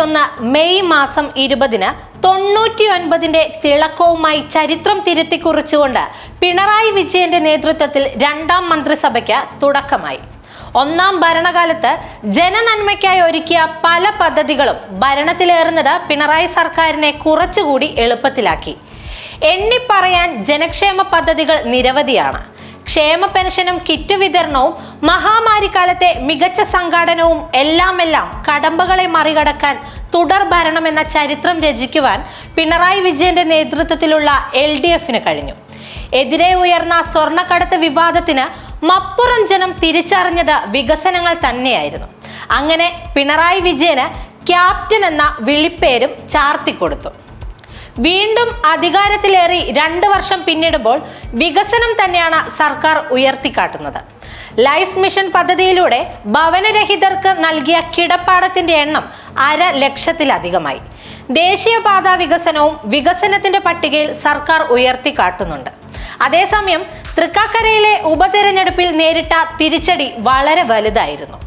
2021 May മാസം 20-ന് 99-ന്റെ തിളക്കവുമായി ചരിത്രം തിരുത്തി കുറിച്ചുകൊണ്ട് പിണറായി വിജയന്റെ നേതൃത്വത്തിൽ രണ്ടാം മന്ത്രിസഭയ്ക്ക് തുടക്കമായി. ഒന്നാം ഭരണകാലത്ത് ജനനന്മയ്ക്കായി ഒരുക്കിയ പല പദ്ധതികളും ഭരണത്തിലേറുന്നത് പിണറായി സർക്കാരിനെ കുറച്ചുകൂടി എളുപ്പത്തിലാക്കി. എണ്ണിപ്പറയാൻ ജനക്ഷേമ പദ്ധതികൾ നിരവധിയാണ്. ക്ഷേമ പെൻഷനും കിറ്റ് വിതരണവും മഹാമാരിക്കാലത്തെ മികച്ച സംഘാടനവും എല്ലാം കടമ്പകളെ മറികടക്കാൻ തുടർ ഭരണം എന്ന ചരിത്രം രചിക്കുവാൻ പിണറായി വിജയന്റെ നേതൃത്വത്തിലുള്ള LDFന് കഴിഞ്ഞു. എതിരെ ഉയർന്ന സ്വർണ്ണക്കടത്ത് വിവാദത്തിന് മപ്പുറം ജനം തിരിച്ചറിഞ്ഞത് വികസനങ്ങൾ തന്നെയായിരുന്നു. അങ്ങനെ പിണറായി വിജയന് ക്യാപ്റ്റൻ എന്ന വിളിപ്പേരും ചാർത്തിക്കൊടുത്തു. വീണ്ടും അധികാരത്തിലേറി 2 വർഷം പിന്നിടുമ്പോൾ വികസനം തന്നെയാണ് സർക്കാർ ഉയർത്തിക്കാട്ടുന്നത്. ലൈഫ് മിഷൻ പദ്ധതിയിലൂടെ ഭവനരഹിതർക്ക് നൽകിയ കിടപ്പാടത്തിന്റെ എണ്ണം 500,000-ലധികമായി. ദേശീയപാത വികസനവും വികസനത്തിന്റെ പട്ടികയിൽ സർക്കാർ ഉയർത്തിക്കാട്ടുന്നുണ്ട്. അതേസമയം തൃക്കാക്കരയിലെ ഉപതെരഞ്ഞെടുപ്പിൽ നേരിട്ട തിരിച്ചടി വളരെ വലുതായിരുന്നു.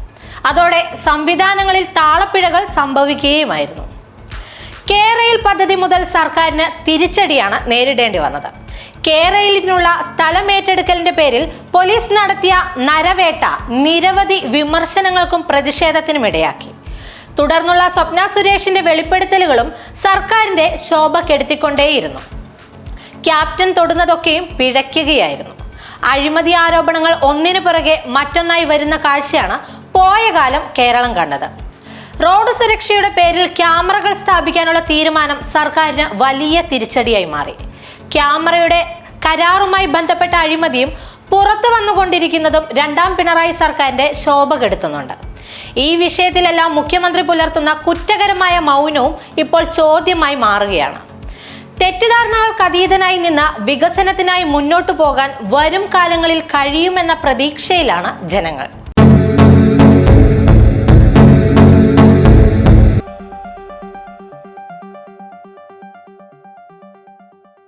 അതോടെ സംവിധാനങ്ങളിൽ താളപ്പിഴകൾ സംഭവിക്കുകയുമായിരുന്നു. കേരയിൽ പദ്ധതി മുതൽ സർക്കാരിന് തിരിച്ചടിയാണ് നേരിടേണ്ടി വന്നത്. കേരയിലിനുള്ള സ്ഥലമേറ്റെടുക്കലിന്റെ പേരിൽ പോലീസ് നടത്തിയ നരവേട്ട നിരവധി വിമർശനങ്ങൾക്കും പ്രതിഷേധത്തിനും ഇടയാക്കി. തുടർന്നുള്ള സ്വപ്ന സുരേഷിന്റെ വെളിപ്പെടുത്തലുകളും സർക്കാരിന്റെ ശോഭ കെടുത്തിക്കൊണ്ടേയിരുന്നു. ക്യാപ്റ്റൻ തൊടുന്നതൊക്കെയും പിഴയ്ക്കുകയായിരുന്നു. അഴിമതി ആരോപണങ്ങൾ ഒന്നിനു പുറകെ മറ്റൊന്നായി വരുന്ന കാഴ്ചയാണ് പോയ കാലം കേരളം കണ്ടത്. റോഡ് സുരക്ഷയുടെ പേരിൽ ക്യാമറകൾ സ്ഥാപിക്കാനുള്ള തീരുമാനം സർക്കാരിന് വലിയ തിരിച്ചടിയായി മാറി. ക്യാമറയുടെ കരാറുമായി ബന്ധപ്പെട്ട അഴിമതിയും പുറത്തു വന്നുകൊണ്ടിരിക്കുന്നതും രണ്ടാം പിണറായി സർക്കാരിന്റെ ശോഭ കെടുത്തുന്നുണ്ട്. ഈ വിഷയത്തിലെല്ലാം മുഖ്യമന്ത്രി പുലർത്തുന്ന കുറ്റകരമായ മൗനവും ഇപ്പോൾ ചോദ്യമായി മാറുകയാണ്. തെറ്റിദ്ധാരണകൾക്കതീതനായി നിന്ന് വികസനത്തിനായി മുന്നോട്ടു പോകാൻ വരും കാലങ്ങളിൽ കഴിയുമെന്ന പ്രതീക്ഷയിലാണ് ജനങ്ങൾ.